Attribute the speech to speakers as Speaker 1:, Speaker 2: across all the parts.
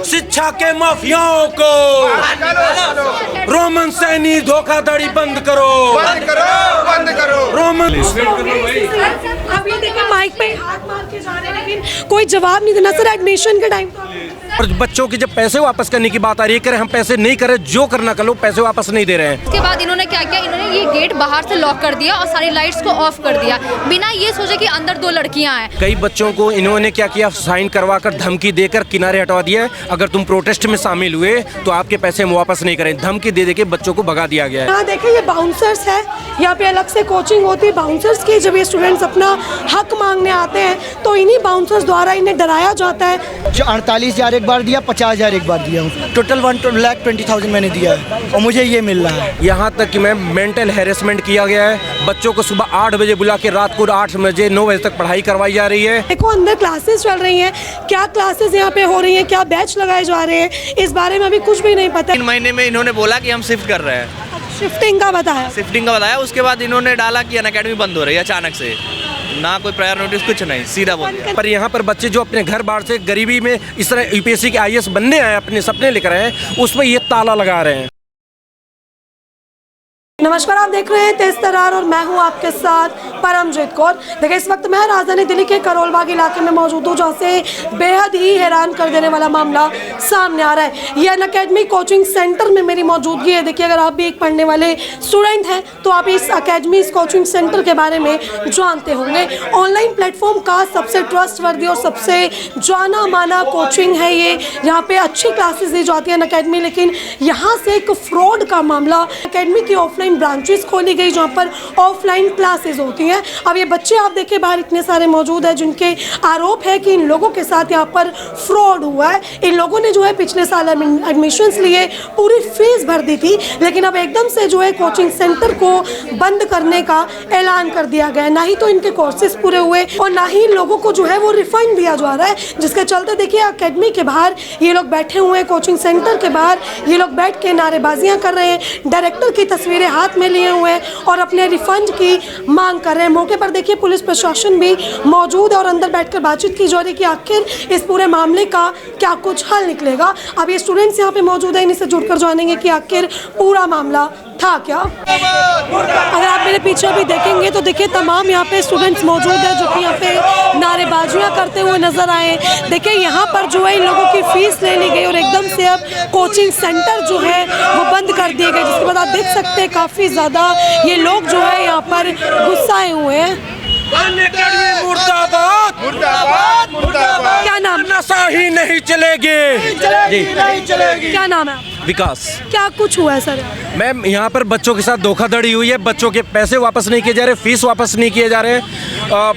Speaker 1: शिक्षा के माफियाओं को, रोमन सैनी धोखाधड़ी बंद करो,
Speaker 2: बंद करो, बंद करो।
Speaker 1: रोमन
Speaker 3: अब ये देखिए माइक पे हाथ मार के जा रहे हैं लेकिन कोई जवाब नहीं देना। सर एडमिशन के टाइम
Speaker 1: और बच्चों के जब पैसे वापस करने की बात आ रही है, करें हम पैसे नहीं करें, जो करना कर लो, पैसे वापस नहीं दे रहे हैं।
Speaker 4: उसके बाद इन्होंने क्या किया, इन्होंने ये गेट बाहर से लॉक कर दिया और सारी लाइट्स को ऑफ कर दिया, बिना ये सोचे कि अंदर 2 लड़कियां हैं।
Speaker 1: कई बच्चों को इन्होंने क्या किया, साइन करवाकर धमकी देकर किनारे हटवा दिया है। अगर तुम प्रोटेस्ट में शामिल हुए तो आपके पैसे हम वापस नहीं करें, धमकी दे के बच्चों को भगा दिया गया है।
Speaker 3: यहाँ देखिए ये बाउंसर्स है, यहाँ पे अलग से कोचिंग होती है बाउंसर्स की। जब ये स्टूडेंट्स अपना हक मांगने आते हैं तो इन्हीं बाउंसर्स द्वारा इन्हें डराया जाता है।
Speaker 5: 48,000 एक बार दिया, 50,000 एक बार दिया हूँ, टोटल 1,20,000 मैंने दिया है और मुझे ये मिल रहा है।
Speaker 1: यहाँ तक कि मैं मेंटल हैरेसमेंट किया गया है। बच्चों को सुबह 8 बजे बुला के रात को 8 बजे 9 बजे तक पढ़ाई करवाई जा रही है।
Speaker 3: देखो अंदर क्लासेस चल रही हैं, क्या क्लासेस यहाँ पे हो रही हैं, क्या बैच लगाए जा रहे हैं, इस बारे में अभी कुछ भी नहीं पता।
Speaker 6: 3 महीने में इन्होंने बोला कि हम शिफ्ट कर रहे हैं,
Speaker 3: शिफ्टिंग का बताया,
Speaker 6: उसके बाद इन्होंने डाला कि अनअकैडमी बंद हो रही है अचानक से, ना कोई प्रायर नोटिस कुछ नहीं, सीधा बोल दिया।
Speaker 1: पर यहाँ पर बच्चे जो अपने घर बाहर से गरीबी में इस तरह यूपीएससी के आईएएस बनने आए, अपने सपने लेकर आए हैं, उसमें ये ताला लगा रहे हैं।
Speaker 3: नमस्कार, आप देख रहे हैं तेज तरार और मैं हूं आपके साथ परमजीत कौर। देखिए इस वक्त मैं राजधानी दिल्ली के करोल बाग इलाके में मौजूद हूं, जहां से बेहद ही हैरान कर देने वाला मामला सामने आ रहा है। ये अनअकैडमी कोचिंग सेंटर में मेरी मौजूदगी है। देखिए अगर आप भी एक पढ़ने वाले स्टूडेंट हैं तो आप इस अकेडमी, इस कोचिंग सेंटर के बारे में जानते होंगे। ऑनलाइन प्लेटफॉर्म का सबसे ट्रस्टवर्दी और सबसे जाना माना कोचिंग है ये। यहाँ पे अच्छी क्लासेस दी जाती है अनअकैडमी, लेकिन यहाँ से एक फ्रॉड का मामला। अकेडमी की ऑफलाइन ब्रांचेस खोली गई जहाँ पर ऑफलाइन क्लासेस होती हैं। अब ये बच्चे आप देखिए बाहर इतने सारे मौजूद हैं जिनके आरोप है कि इन लोगों के साथ यहाँ पर फ्रॉड हुआ है। इन लोगों ने जो है पिछले साल एडमिशन्स लिए, पूरी फीस भर दी थी, लेकिन अब एकदम से जो है कोचिंग सेंटर को बंद करने का ऐलान कर दिया गया है। ना ही तो इनके कोर्सेज पूरे हुए और ना ही लोगों को जो है वो रिफंड दिया जा रहा है, जिसके चलते देखिए अकेडमी के बाहर ये लोग बैठे हुए हैं, कोचिंग सेंटर के बाहर ये लोग बैठ के नारेबाजियां कर रहे हैं, डायरेक्टर की तस्वीरें हाथ में लिए हुए हैं और अपने रिफंड की मांग कर रहे हैं। मौके पर देखिए पुलिस प्रशासन भी मौजूद है और अंदर बैठकर बातचीत की जा रही है कि आखिर इस पूरे मामले का क्या कुछ हल निकलेगा। अब ये स्टूडेंट्स यहाँ पे मौजूद है, इन्हीं से जुड़कर जानेंगे कि आखिर पूरा मामला था क्या। अगर आप मेरे पीछे भी देखेंगे तो देखिए तमाम यहाँ पे स्टूडेंट्स मौजूद है जो कि यहाँ पे नारेबाजियाँ करते हुए नजर आए। देखिए यहाँ पर जो है इन लोगों की फीस ले ली गई और एकदम से अब कोचिंग सेंटर जो है वो बंद कर दिए गए, जिसके बाद आप देख सकते हैं काफ़ी ज़्यादा ये लोग जो है यहाँ पर गुस्साए हुए हैं।
Speaker 1: मुर्दाबाद,
Speaker 2: मुर्दाबाद, मुर्दाबाद।
Speaker 3: क्या नाम?
Speaker 1: नशा ही नहीं चलेगी,
Speaker 2: नहीं चलेगी।
Speaker 3: क्या नाम है?
Speaker 1: विकास।
Speaker 3: क्या कुछ हुआ है सर?
Speaker 1: मैम यहाँ पर बच्चों के साथ धोखाधड़ी हुई है, बच्चों के पैसे वापस नहीं किए जा रहे, फीस वापस नहीं किए जा रहे,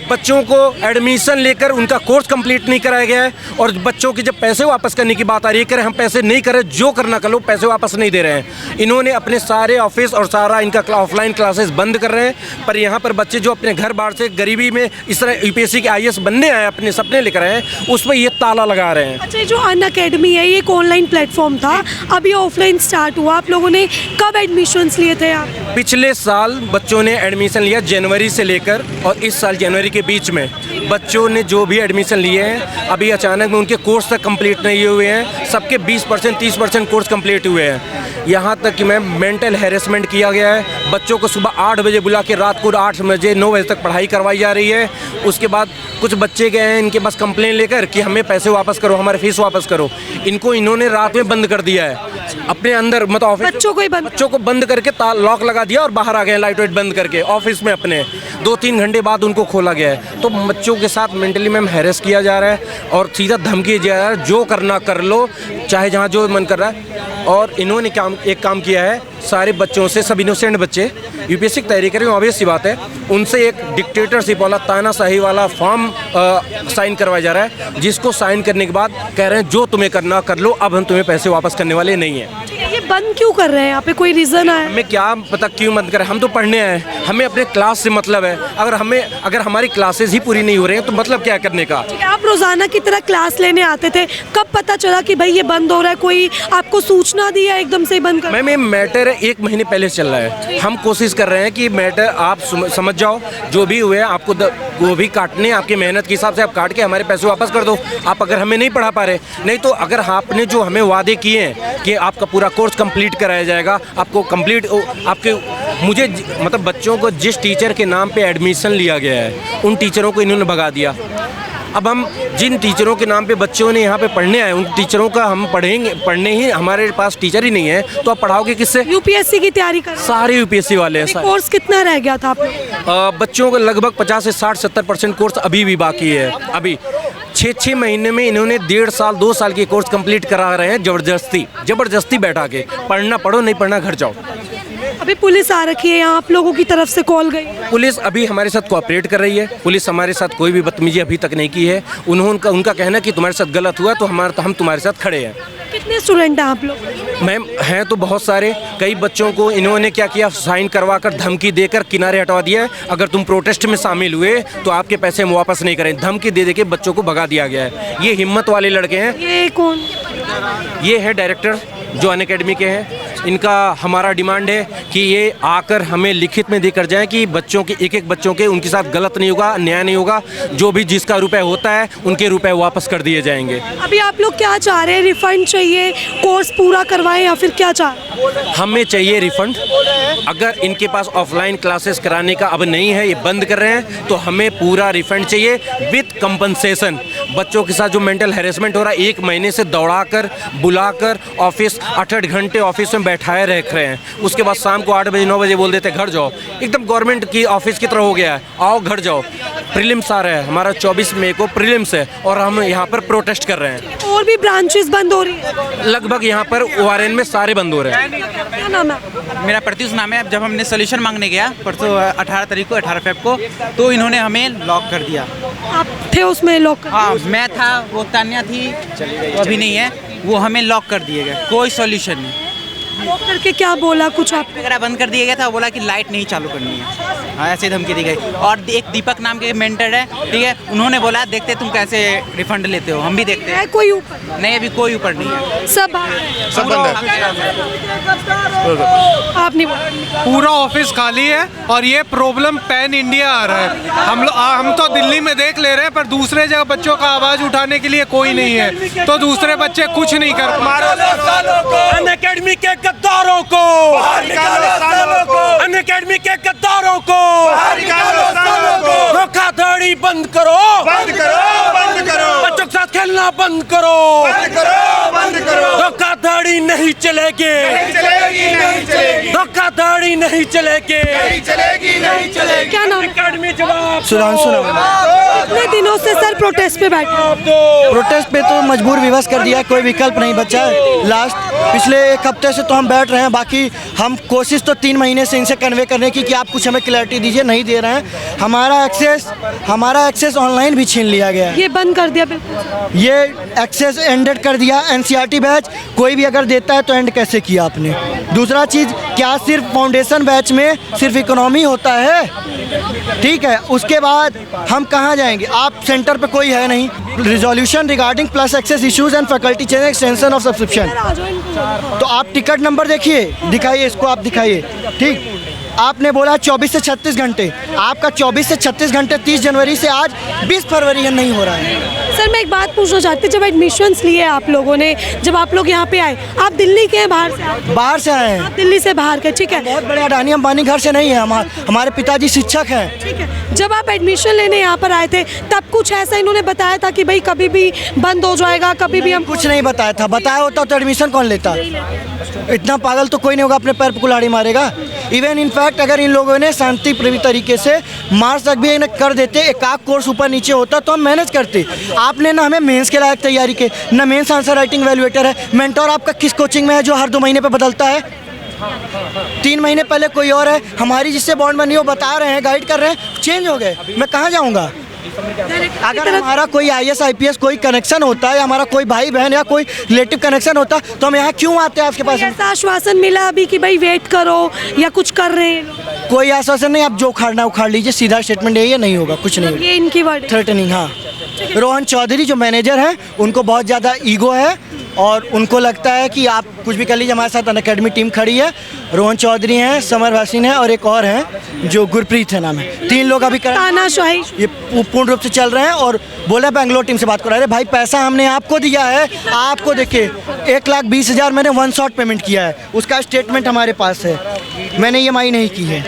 Speaker 1: बच्चों को एडमिशन लेकर उनका कोर्स कंप्लीट नहीं कराया गया है और बच्चों की जब पैसे वापस करने की बात आ रही है, करें हम पैसे नहीं करें, जो करना कर लो, पैसे वापस नहीं दे रहे हैं। इन्होंने अपने सारे ऑफिस और सारा इनका ऑफलाइन क्लासेस बंद कर रहे हैं। पर यहाँ पर बच्चे जो अपने घर बाहर से गरीबी में इस तरह यूपीएससी के आईएएस बनने आए, अपने सपने लेकर आए हैं, उसमें ये ताला लगा रहे हैं।
Speaker 3: अच्छा, जो अनअकैडमी है ये एक ऑनलाइन प्लेटफॉर्म था, अब ये ऑफलाइन स्टार्ट हुआ। आप लोगों ने कब एडमिशन्स लिए थे आप?
Speaker 1: पिछले साल बच्चों ने एडमिशन लिया जनवरी से लेकर और इस साल जनवरी के बीच में बच्चों ने जो भी एडमिशन लिए हैं, अभी अचानक में उनके कोर्स तक कंप्लीट नहीं हुए हैं। सबके 20% 30% कोर्स कंप्लीट हुए हैं। यहाँ तक कि मैं मेंटल हैरेसमेंट किया गया है। बच्चों को सुबह 8 बजे बुला के रात को 8 बजे 9 बजे तक पढ़ाई करवाई जा रही है। उसके बाद कुछ बच्चे गए हैं इनके पास कंप्लेन लेकर कि हमें पैसे वापस करो, हमारे फीस वापस करो। इनको इन्होंने रात में बंद कर दिया है अपने अंदर, मतलब ऑफिस बच्चों को बंद करके लॉक लगा दिया और बाहर आ गए लाइट वाइट बंद करके ऑफिस में अपने। 2-3 घंटे बाद उनको खोला गया है। तो बच्चों के साथ मेंटली मैम हैरेस किया जा रहा है और सीधा धमकी दिया जा रहा है, जो करना कर लो, चाहे जहाँ जो मन कर रहा है। और इन्होंने एक काम किया है, सारे बच्चों से, सब इनोसेंट बच्चे यूपीएससी की तैयारी करें, ऑब्वियस सी बात है, उनसे एक डिक्टेटरशिप वाला, तानाशाही वाला फॉर्म साइन करवाया जा रहा है, जिसको साइन करने के बाद कह रहे हैं जो तुम्हें करना कर लो, अब हम तुम्हें पैसे वापस करने वाले नहीं हैं।
Speaker 3: ये बंद क्यों कर रहे हैं? यहाँ पे कोई रीजन है?
Speaker 1: हमें क्या पता क्यों बंद करें, हम तो पढ़ने आए हैं, हमें अपने क्लास से मतलब है। अगर हमारी क्लासेस ही पूरी नहीं हो रही हैं तो मतलब क्या करने का।
Speaker 3: आप रोजाना की तरह क्लास लेने आते थे, कब पता चला कि भाई ये बंद हो रहा है? कोई आपको सूचना दी है एकदम से बंद कर?
Speaker 1: मैम ये मैटर 1 महीने पहले चल रहा है। हम कोशिश कर रहे हैं कि मैटर आप समझ जाओ, जो भी हुए आपको वो भी काटने आपकी मेहनत के हिसाब से आप काट के हमारे पैसे वापस कर दो। आप अगर हमें नहीं पढ़ा पा रहे, नहीं तो अगर आपने जो हमें वादे किए हैं कि आपका पूरा कोर्स कंप्लीट कराया जाएगा, आपको कंप्लीट आपके मुझे मतलब बच्चों को जिस टीचर के नाम पे एडमिशन लिया गया है उन टीचरों को इन्होंने भगा दिया। अब हम जिन टीचरों के नाम पे बच्चों ने यहाँ पे पढ़ने आए उन टीचरों का हम पढ़ने ही हमारे पास टीचर ही नहीं है, तो आप पढ़ाओगे किससे?
Speaker 3: यूपीएससी की तैयारी कर
Speaker 1: सारे यूपीएससी वाले हैं।
Speaker 3: कोर्स कितना रह गया था आप लोग?
Speaker 1: बच्चों का लगभग 50 से 60-70% कोर्स अभी भी बाकी है। अभी 6 महीने में इन्होंने 1.5 साल 2 साल के कोर्स कंप्लीट करा रहे हैं ज़बरदस्ती बैठा के। पढ़ना पढ़ो, नहीं पढ़ना घर जाओ।
Speaker 3: अभी पुलिस आ रखी है यहाँ, आप लोगों की तरफ से कॉल गई?
Speaker 1: पुलिस अभी हमारे साथ कोऑपरेट कर रही है। पुलिस हमारे साथ कोई भी बदतमीजी अभी तक नहीं की है। उनका कहना है कि तुम्हारे साथ गलत हुआ तो हम तुम्हारे साथ खड़े हैं।
Speaker 3: कितने स्टूडेंट हैं आप लोग?
Speaker 1: मैम हैं तो बहुत सारे। कई बच्चों को इन्होंने क्या किया, साइन करवा कर धमकी देकर किनारे हटवा दिया है। अगर तुम प्रोटेस्ट में शामिल हुए तो आपके पैसे हम वापस नहीं करें, धमकी दे के बच्चों को भगा दिया गया है। ये हिम्मत वाले लड़के हैं।
Speaker 3: ये कौन?
Speaker 1: ये है डायरेक्टर जो अनअकैडमी के हैं। इनका हमारा डिमांड है कि ये आकर हमें लिखित में देकर जाएं कि बच्चों के एक बच्चों के उनके साथ गलत नहीं होगा, अन्याय नहीं होगा। जो भी जिसका रुपए होता है उनके रुपए वापस कर दिए जाएंगे।
Speaker 3: अभी आप लोग क्या चाह रहे हैं? रिफंड चाहिए, कोर्स पूरा करवाएं या फिर क्या चाह रहे हैं?
Speaker 1: हमें चाहिए रिफंड। अगर इनके पास ऑफलाइन क्लासेस कराने का अब नहीं है, ये बंद कर रहे हैं, तो हमें पूरा रिफंड चाहिए विथ कंपनसेशन। बच्चों के साथ जो मेंटल हैरेसमेंट हो रहा है, 1 महीने से दौड़ाकर बुलाकर ऑफिस 8-8 घंटे ऑफिस में बैठाए रख रहे हैं। उसके बाद शाम को 8 बजे 9 बजे बोल देते घर जाओ। एकदम गवर्नमेंट की ऑफिस की तरह हो गया है, आओ घर जाओ। प्रीलिम्स आ रहा है, हमारा 24 मई को प्रीलिम्स है और हम यहाँ पर प्रोटेस्ट कर रहे हैं।
Speaker 3: और भी ब्रांचेस बंद हो रही है
Speaker 1: लगभग यहाँ पर ORN में सारे बंद हो रहे हैं।
Speaker 3: क्या नाम है?
Speaker 7: मेरा प्रत्युष नाम है। जब हमने सोल्यूशन मांगने गया परसों 18 तारीख को 18 फेब को, तो इन्होंने हमें लॉक कर दिया।
Speaker 3: आप थे उसमें लॉक?
Speaker 7: हाँ, मैं था, वो तान्या थी, वो अभी नहीं है। वो हमें लॉक कर दिए गए, कोई सॉल्यूशन नहीं।
Speaker 3: लॉक करके क्या बोला कुछ आप?
Speaker 7: वगैरह बंद कर दिया गया था। बोला कि लाइट नहीं चालू करनी है। हाँ, ऐसे धमकी दी गई। और एक दीपक नाम के मेंटर है, ठीक है, उन्होंने बोला देखते तुम कैसे रिफंड लेते हो, हम भी देखते
Speaker 3: है
Speaker 7: हैं।
Speaker 3: कोई ऊपर?
Speaker 7: नहीं, अभी कोई ऊपर नहीं है।
Speaker 3: सब
Speaker 2: बंद है।
Speaker 3: आप नहीं बोला?
Speaker 8: पूरा ऑफिस खाली है और ये प्रॉब्लम पैन इंडिया आ रहा है। हम तो दिल्ली में देख ले रहे हैं, पर दूसरे जगह बच्चों का आवाज उठाने के लिए कोई नहीं है, तो दूसरे बच्चे कुछ नहीं कर पा रहे।
Speaker 1: अनअकैडमी के गद्दारों को, अनअकैडमी के गद्दारों को, धोखाधड़ी बंद करो,
Speaker 2: बंद करो, बंद करो,
Speaker 1: बच्चों के साथ खेलना बंद करो,
Speaker 2: बंद करो, बंद करो।
Speaker 1: धोखाधड़ी नहीं चलेगी,
Speaker 2: नहीं चलेगी, नहीं चलेगी,
Speaker 1: धोखाधड़ी नहीं चलेगी,
Speaker 2: नहीं चलेगी, नहीं चलेगी।
Speaker 3: क्या नाम है?
Speaker 1: अनअकैडमी जवाब।
Speaker 5: सुधांशु नाम है।
Speaker 3: कितने दिनों से सर प्रोटेस्ट पे बैठे?
Speaker 5: प्रोटेस्ट पे तो मजबूर विवश कर दिया है, कोई विकल्प नहीं बचा है। लास्ट पिछले 1 हफ्ते से तो हम बैठ रहे हैं। बाकी हम कोशिश तो 3 महीने से इनसे कन्वे करने की कि आप कुछ हमें क्लैरिटी दीजिए, नहीं दे रहे हैं। हमारा एक्सेस ऑनलाइन भी छीन लिया गया है।
Speaker 3: ये बंद कर दिया बिल्कुल?
Speaker 5: ये एक्सेस एंडेड कर दिया। NCERT बैच कोई भी अगर देता है तो एंड कैसे किया आपने? दूसरा चीज़, क्या सिर्फ फाउंडेशन बैच में सिर्फ इकोनॉमी होता है? ठीक है, उसके बाद हम कहाँ जाएंगे? आप सेंटर पे कोई है नहीं। Resolution regarding plus access issues and faculty change extension of subscription. तो आप टिकट नंबर देखिए, दिखाइए इसको, आप दिखाइए। ठीक, आपने बोला 24 से 36 घंटे, आपका 24 से 36 घंटे 30 जनवरी से आज 20 फरवरी है, नहीं हो रहा है।
Speaker 3: सर मैं एक बात पूछना चाहती हूँ, जब एडमिशन्स लिए आप लोगों ने, जब आप लोग यहाँ पे आए, आप दिल्ली के हैं बाहर से आए?
Speaker 5: बाहर से आए हैं।
Speaker 3: आप दिल्ली से बाहर के, ठीक है।
Speaker 5: बहुत बड़े अडानी अंबानी घर से नहीं है। हमारे पिताजी शिक्षक हैं।
Speaker 3: ठीक है, जब आप एडमिशन लेने यहाँ पर आए थे तब कुछ ऐसा इन्होंने बताया था कि भाई कभी भी बंद हो जाएगा, कभी भी हम?
Speaker 5: कुछ नहीं बताया था। बताया होता तो एडमिशन कौन लेता? इतना पागल तो कोई नहीं होगा, अपने पैर पर कुल्हाड़ी मारेगा। इवन इनफैक्ट अगर इन लोगों ने शांतिप्रिय तरीके से मार्च तक भी कर देते, एक आध कोर्स ऊपर नीचे होता तो हम मैनेज करते। आपने ना हमें मेंस के लायक तैयारी के, ना मेंस आंसर राइटिंग वैल्यूएटर है। मेंटोर आपका किस कोचिंग में है जो हर 2 महीने पे बदलता है? 3 महीने पहले कोई और है, हमारी जिससे बॉन्ड बनी वो बता रहे हैं, गाइड कर रहे हैं, चेंज हो गए। मैं कहाँ जाऊँगा? अगर हमारा कोई IAS IPS कोई कनेक्शन होता है, या हमारा कोई भाई बहन या कोई रिलेटिव कनेक्शन होता तो हम यहाँ क्यों आते हैं आपके पास?
Speaker 3: ऐसा आश्वासन मिला अभी कि भाई वेट करो या कुछ कर रहे हैं?
Speaker 5: कोई आश्वासन नहीं। आप जो उखाड़ना उखाड़ लीजिए, सीधा स्टेटमेंट है, ये नहीं होगा, कुछ नहीं होगा।
Speaker 3: ये इनकी वर्ड?
Speaker 5: थ्रेटनिंग। हाँ, रोहन चौधरी जो मैनेजर हैं, उनको बहुत ज़्यादा ईगो है। और उनको लगता है कि आप कुछ भी कर लीजिए। हमारे साथ अनअकैडमी टीम खड़ी है, रोहन चौधरी हैं, समर भासीन है और एक और हैं जो गुरप्रीत है नाम है। 3 लोग अभी
Speaker 3: तानाशाही
Speaker 5: ये पूर्ण रूप से चल रहे हैं और बोला बेंगलोर टीम से बात कर रहे हैं। भाई पैसा हमने आपको दिया है, आपको देखिए 1,20,000 मैंने 1 शॉट पेमेंट किया है, उसका स्टेटमेंट हमारे पास है, मैंने EMI नहीं की है।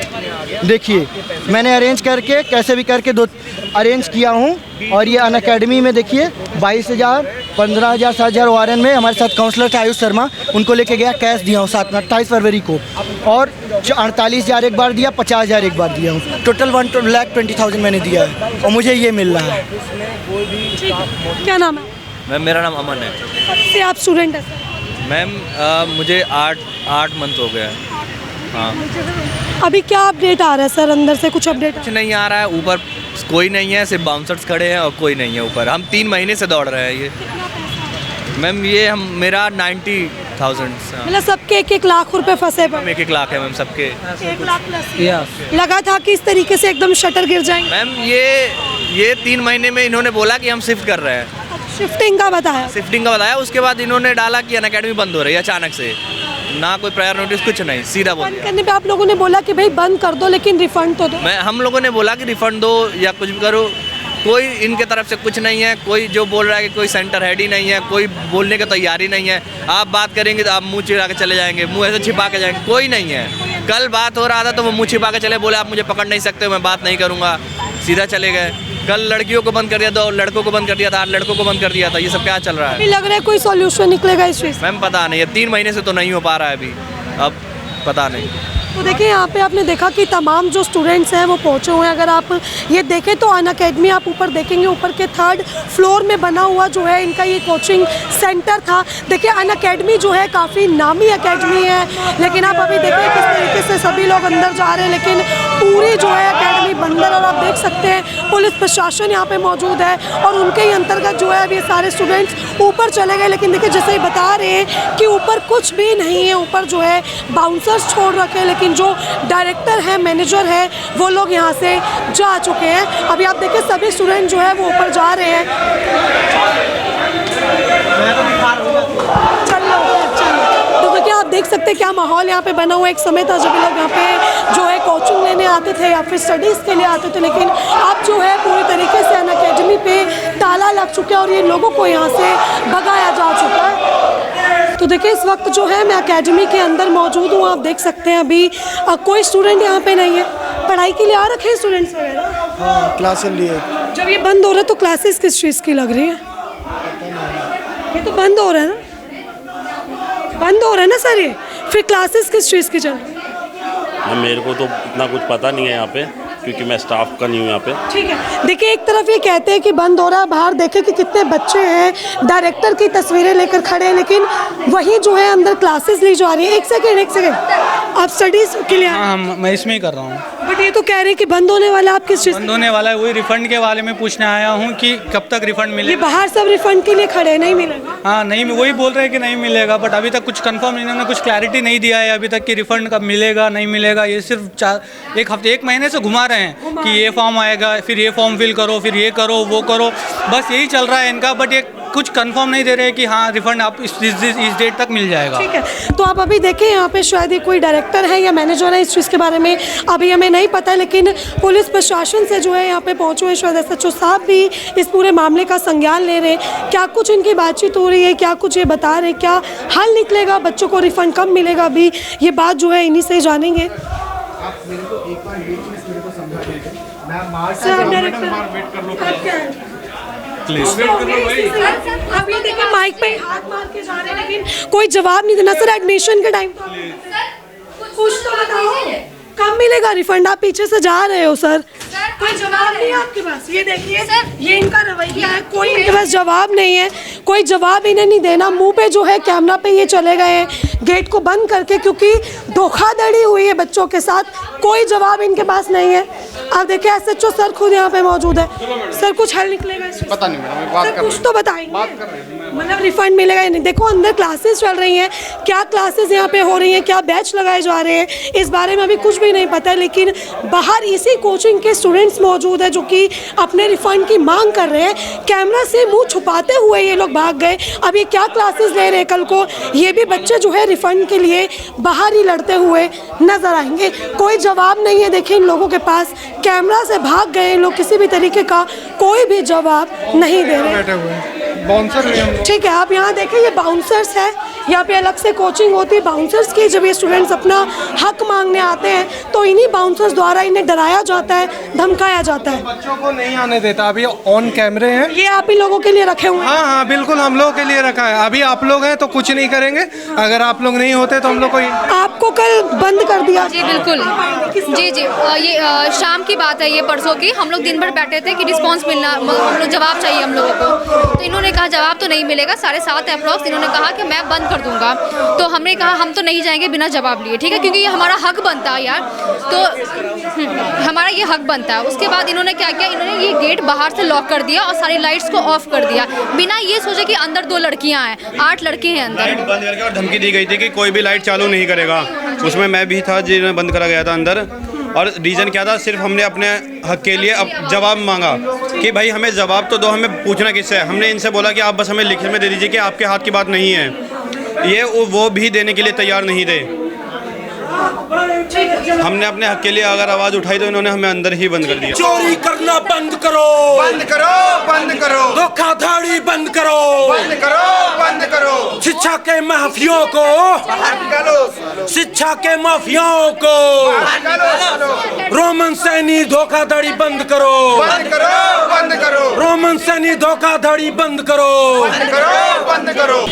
Speaker 5: देखिए मैंने अरेंज करके कैसे भी करके 2 अरेंज किया हूँ। और ये अनअकैडमी में देखिए 22,000, 15,000, 7,000 वारन में हमारे साथ काउंसलर थे आयुष शर्मा, उनको लेके गया, कैश दिया हूँ साथ में 28 फरवरी को, और 48,000 एक बार दिया, 50,000 एक बार दिया हूँ, टोटल 1,20,000 मैंने दिया है और मुझे ये मिल रहा है।
Speaker 3: क्या नाम है?
Speaker 6: मैम मेरा नाम अमन है।
Speaker 3: कब से आप स्टूडेंट हैं सर?
Speaker 6: मैम मुझे 8 मंथ हो गया है। हाँ,
Speaker 3: अभी क्या अपडेट आ रहा है सर अंदर से? कुछ अपडेट
Speaker 6: कुछ नहीं आ रहा है, ऊपर कोई नहीं है, सिर्फ बाउंसर्स खड़े हैं और कोई नहीं है ऊपर। हम 3 महीने से दौड़ रहे हैं ये। मैम ये मेरा 90,000
Speaker 3: मतलब सबके 1-1 लाख रुपए फंसे पड़े?
Speaker 6: 1 लाख है मैम सबके।
Speaker 3: 1 लाख प्लस लगा था कि इस तरीके से एकदम शटर गिर जाएंगे?
Speaker 6: मैम ये 3 महीने में इन्होंने बोला कि हम शिफ्ट कर रहे हैं,
Speaker 3: शिफ्टिंग का बताया?
Speaker 6: शिफ्टिंग का बताया। उसके बाद इन्होंने डाला कि अनअकैडमी बंद हो रही है अचानक से, ना कोई प्रायर नोटिस, कुछ नहीं, सीधा बोल
Speaker 3: बंद
Speaker 6: दिया।
Speaker 3: करने पे आप लोगों ने बोला कि भाई बंद कर दो लेकिन रिफंड तो दो।
Speaker 6: हम लोगों ने बोला कि रिफंड दो या कुछ भी करो, कोई इनके तरफ से कुछ नहीं है। कोई जो बोल रहा है कि कोई सेंटर हेड ही नहीं है, कोई बोलने की तैयारी नहीं है। आप बात करेंगे तो आप मुंह चिढ़ा के चले जाएंगे, मुंह ऐसे छिपा के जाएंगे, कोई नहीं है। कल बात हो रहा था तो वो मुंह छिपा के चले, बोले आप मुझे पकड़ नहीं सकते, मैं बात नहीं करूँगा, सीधा चले गए। कल लड़कियों को बंद कर दिया था, लड़कों को बंद कर दिया था, आज लड़कों को बंद कर दिया था। ये सब क्या चल रहा है?
Speaker 3: लग रहा है कोई सॉल्यूशन निकलेगा इस चीज़?
Speaker 6: मैम पता नहीं है, 3 महीने से तो नहीं हो पा रहा है अभी, अब पता नहीं।
Speaker 3: तो देखिए यहाँ पे आपने देखा कि तमाम जो स्टूडेंट्स हैं वो पहुँचे हुए हैं। अगर आप ये देखें तो अनअकैडमी आप ऊपर देखेंगे, ऊपर के 3rd फ्लोर में बना हुआ जो है इनका ये कोचिंग सेंटर था। देखिए अनअकैडमी जो है काफ़ी नामी अकेडमी है, लेकिन आप अभी देखें किस तरीके से सभी लोग अंदर जा रहे हैं, लेकिन पूरी जो है अकेडमी बंद है। और आप देख सकते हैं पुलिस प्रशासन यहाँ पे मौजूद है और उनके ही अंतर्गत जो है अब ये सारे स्टूडेंट्स ऊपर चले गए। लेकिन देखिए जैसे ही बता रहे हैं कि ऊपर कुछ भी नहीं है, ऊपर जो है बाउंसर्स छोड़ रखे हैं, लेकिन जो डायरेक्टर है, मैनेजर है, वो लोग यहाँ से जा चुके हैं। अभी आप देखिए सभी स्टूडेंट जो है वो ऊपर जा रहे हैं। तो देखिए आप देख सकते हैं क्या माहौल यहाँ पे बना हुआ है। एक समय था जब लोग यहाँ पे जो है कोचिंग लेने आते थे या फिर स्टडीज़ के लिए आते थे, लेकिन अब जो है पूरी तरीके से अनअकैडमी पे ताला लग चुका है और ये लोगों को यहाँ से भगाया जा चुका है। तो देखिए इस वक्त जो है मैं अकेडमी के अंदर मौजूद हूँ। आप देख सकते हैं अभी कोई स्टूडेंट यहाँ पे नहीं है। पढ़ाई के लिए आ रखे हैं स्टूडेंट्स वगैरह?
Speaker 5: हाँ, क्लास चल रही है।
Speaker 3: जब ये बंद हो रहा है तो क्लासेस किस चीज़ की लग रही है? ये तो बंद हो रहा है ना, बंद हो रहा है ना सर, ये फिर क्लासेस किस चीज़ की चल रही है?
Speaker 9: मेरे को तो इतना कुछ पता नहीं है यहाँ पे, क्योंकि मैं स्टाफ का नहीं हूँ यहाँ पे।
Speaker 3: ठीक है, देखिए एक तरफ ये कहते हैं कि बंद हो रहा है, बाहर देखें कि कितने बच्चे हैं, डायरेक्टर की तस्वीरें लेकर खड़े हैं, लेकिन वहीं जो है अंदर क्लासेस ली जा रही है। एक सेकेंड, आप स्टडीज के लिए?
Speaker 8: हाँ, मैं इसमें ही कर रहा हूँ।
Speaker 3: बट ये तो कह रहे हैं कि बंद होने वाला, आप किस चीज़?
Speaker 8: बंद होने वाला है, वही रिफंड के बारे में पूछने आया हूँ कि कब तक रिफंड
Speaker 3: ये
Speaker 8: मिलेगा।
Speaker 3: बाहर सब रिफंड के लिए खड़े हैं, नहीं मिलेगा?
Speaker 8: हाँ नहीं, वही बोल रहे हैं कि नहीं मिलेगा, बट अभी तक कुछ कंफर्म इन्होंने कुछ क्लैरिटी नहीं दिया है अभी तक कि रिफंड कब मिलेगा नहीं मिलेगा। ये सिर्फ 1 महीने से घुमा रहे हैं कि ये फॉर्म आएगा, फिर ये फॉर्म फिल करो, फिर ये करो वो करो, बस यही चल रहा है इनका। बट ये कुछ कंफर्म नहीं दे रहे कि हाँ रिफंड आप इस डेट तक मिल जाएगा।
Speaker 3: ठीक है, तो आप अभी देखें यहाँ पे शायद ही कोई डायरेक्टर है या मैनेजर है, इस चीज़ के बारे में अभी हमें नहीं पता है, लेकिन पुलिस प्रशासन से जो है यहाँ पे पहुँचे हुए शायद SHO साहब भी इस पूरे मामले का संज्ञान ले रहे हैं। क्या कुछ इनकी बातचीत हो रही है, क्या कुछ ये बता रहे हैं, क्या हल निकलेगा, बच्चों को रिफंड कब मिलेगा, अभी ये बात जो है इन्हीं से जानेंगे। आप ये देखिए माइक पे हाथ मार के जा रहे हैं, लेकिन कोई जवाब नहीं देना। सर एडमिशन के टाइम कुछ तो बताओ, कब मिलेगा रिफंड? आप पीछे से जा रहे हो सर, कोई जवाब नहीं है आपके पास। ये देखिए ये इनका रवैया है, कोई इनके पास जवाब नहीं है, कोई जवाब इन्हें नहीं देना। मुंह पे जो है कैमरा पे ये चले गए हैं गेट को बंद करके, क्योंकि धोखाधड़ी हुई है बच्चों के साथ। कोई जवाब इनके पास नहीं है। आप देखिए SHO सर खुद यहाँ पे मौजूद है। सर कुछ हल निकलेगा इससे?
Speaker 2: पता नहीं मैडम, बात
Speaker 3: सर
Speaker 2: कर
Speaker 3: कुछ तो बताएंगे। मतलब रिफंड मिलेगा या नहीं? देखो अंदर क्लासेस चल रही हैं, क्या क्लासेस यहाँ पे हो रही हैं, क्या बैच लगाए जा रहे हैं, इस बारे में अभी कुछ भी नहीं पता है। लेकिन बाहर इसी कोचिंग के स्टूडेंट्स मौजूद है जो कि अपने रिफंड की मांग कर रहे हैं। कैमरा से मुंह छुपाते हुए ये लोग भाग गए। अब ये क्या क्लासेस ले रहे हैं कल को, ये भी बच्चे जो है रिफंड के लिए बाहर ही लड़ते हुए नजर आएंगे। कोई जवाब नहीं है, देखिए इन लोगों के पास, कैमरा से भाग गए लोग, किसी भी तरीके का कोई भी जवाब नहीं दे रहे।
Speaker 8: बैठे हुए हैं बाउंसर लिए हम लोग।
Speaker 3: ठीक है, आप यहाँ देखें, ये बाउंसर्स है, यहाँ पे अलग से कोचिंग होती है बाउंसर्स की। जब ये स्टूडेंट्स अपना हक मांगने आते हैं तो इन्हीं बाउंसर्स द्वारा इन्हें डराया जाता है, धमकाया जाता है।
Speaker 8: बच्चों को नहीं आने देता। अभी ऑन कैमरे हैं।
Speaker 3: ये आप ही लोगों के लिए रखे हुए हैं?
Speaker 8: हाँ हाँ बिल्कुल, हम लोगों के लिए रखा है। अभी आप लोग हैं तो कुछ नहीं करेंगे, अगर आप लोग नहीं होते तो हम लोग को
Speaker 3: आपको कल बंद कर दिया?
Speaker 4: जी बिल्कुल, जी जी। ये शाम की बात है, ये परसों की। हम लोग दिन भर बैठे थे कि रिस्पांस मिलना, हम लोग जवाब चाहिए हम लोगों को। तो इन्होंने कहा जवाब तो नहीं मिलेगा, 7:30 अप्रॉक्स इन्होंने कहा कि मैं बंद कर दूंगा। तो हमने कहा हम तो नहीं जाएंगे बिना जवाब लिए, ठीक है, क्योंकि ये हमारा हक बनता है यार, तो हमारा ये हक बनता है। उसके बाद इन्होंने क्या किया, इन्होंने ये गेट बाहर से लॉक कर दिया और सारी लाइट्स को ऑफ कर दिया, बिना ये सोचे कि अंदर 2 लड़कियां हैं, 8 लड़के हैं अंदर।
Speaker 10: लाइट बंद करके और धमकी दी गई थी कि कोई भी लाइट चालू नहीं करेगा। उसमें मैं भी था जिन्हें बंद करा गया था अंदर। और रीज़न क्या था, सिर्फ हमने अपने हक के लिए अब जवाब मांगा कि भाई हमें जवाब तो दो, हमें पूछना किससे है। हमने इनसे बोला कि आप बस हमें लिखित में दे दीजिए कि आपके हाथ की बात नहीं है। ये वो भी देने के लिए तैयार नहीं थे। हमने अपने हक के लिए अगर आवाज़ उठाई तो इन्होंने हमें अंदर ही बंद कर दिया।
Speaker 1: चोरी करना बंद करो,
Speaker 2: बंद करो, बंद करो,
Speaker 1: धोखाधड़ी बंद करो,
Speaker 2: बंद करो, बंद करो,
Speaker 1: शिक्षा के माफियाओं को, शिक्षा के माफियाओं को, रोमन सैनी धोखाधड़ी बंद करो,
Speaker 2: बंद करो, बंद करो,
Speaker 1: रोमन सैनी धोखाधड़ी बंद करो,
Speaker 2: बंद करो, बंद करो।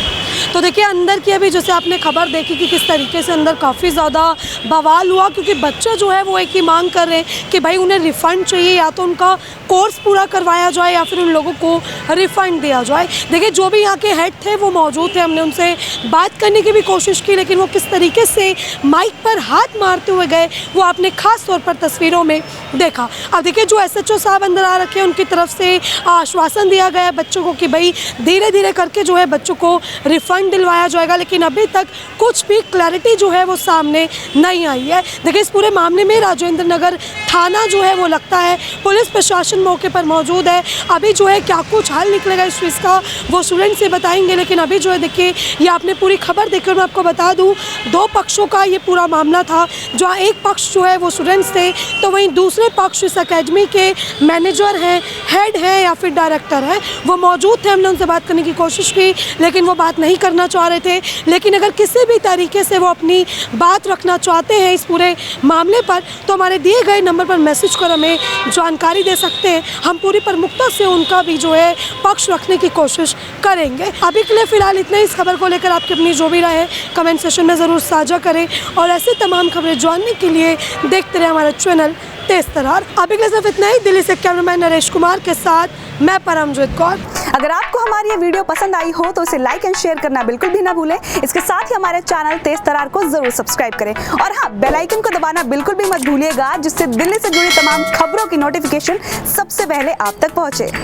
Speaker 3: तो देखिए अंदर की अभी जैसे आपने खबर देखी कि किस तरीके से अंदर काफ़ी ज़्यादा बवाल हुआ, क्योंकि बच्चे जो है वो एक ही मांग कर रहे हैं कि भाई उन्हें रिफ़ंड चाहिए, या तो उनका कोर्स पूरा करवाया जाए या फिर उन लोगों को रिफ़ंड दिया जाए। देखिए जो भी यहाँ के हेड थे वो मौजूद थे, हमने उनसे बात करने की भी कोशिश की, लेकिन वो किस तरीके से माइक पर हाथ मारते हुए गए वो आपने ख़ास तौर पर तस्वीरों में देखा। अब देखिए जो SHO साहब अंदर आ रखे हैं उनकी तरफ से आश्वासन दिया गया है बच्चों को कि भाई धीरे धीरे करके जो है बच्चों को रिफ़ंड दिलवाया जाएगा, लेकिन अभी तक कुछ भी क्लैरिटी जो है वो सामने नहीं आई है। देखिए इस पूरे मामले में राजेंद्र नगर थाना जो है वो लगता है पुलिस प्रशासन मौके पर मौजूद है। अभी जो है क्या कुछ हल निकलेगा इस चीज़ का वो स्टूडेंट से बताएंगे, लेकिन अभी जो है देखिए ये आपने पूरी खबर देखी और मैं आपको बता दूं 2 पक्षों का ये पूरा मामला था। जहाँ एक पक्ष जो है वो स्टूडेंट्स थे, तो वहीं दूसरे पक्ष इस अकेडमी के मैनेजर हैं, हेड हैं या फिर डायरेक्टर हैं, वो मौजूद थे। हमने उनसे बात करने की कोशिश की लेकिन वो बात नहीं करना चाह रहे थे। लेकिन अगर किसी भी तरीके से वो अपनी बात रखना चाहते हैं इस पूरे मामले पर तो हमारे दिए गए नंबर पर मैसेज कर हमें जानकारी दे सकते हैं। हम पूरी प्रमुखता से उनका भी जो है पक्ष रखने की कोशिश करेंगे। अभी के लिए फ़िलहाल इतना ही। इस खबर को लेकर आपकी अपनी जो भी राय है कमेंट सेशन में ज़रूर साझा करें और ऐसे तमाम खबरें जानने के लिए देखते रहे हमारा चैनल तेज तरार। अभी के लिए सिर्फ इतना ही। दिल्ली से कैमरामैन नरेश कुमार के साथ मैं परमजीत कौर।
Speaker 11: अगर आपको हमारी ये वीडियो पसंद आई हो तो इसे लाइक एंड शेयर करना बिल्कुल भी ना भूलें। इसके साथ ही हमारे चैनल तेज तरार को जरूर सब्सक्राइब करें और हाँ, बेल आइकन को दबाना बिल्कुल भी मत भूलिएगा, जिससे दिल्ली से जुड़ी तमाम खबरों की नोटिफिकेशन सबसे पहले आप तक पहुंचे।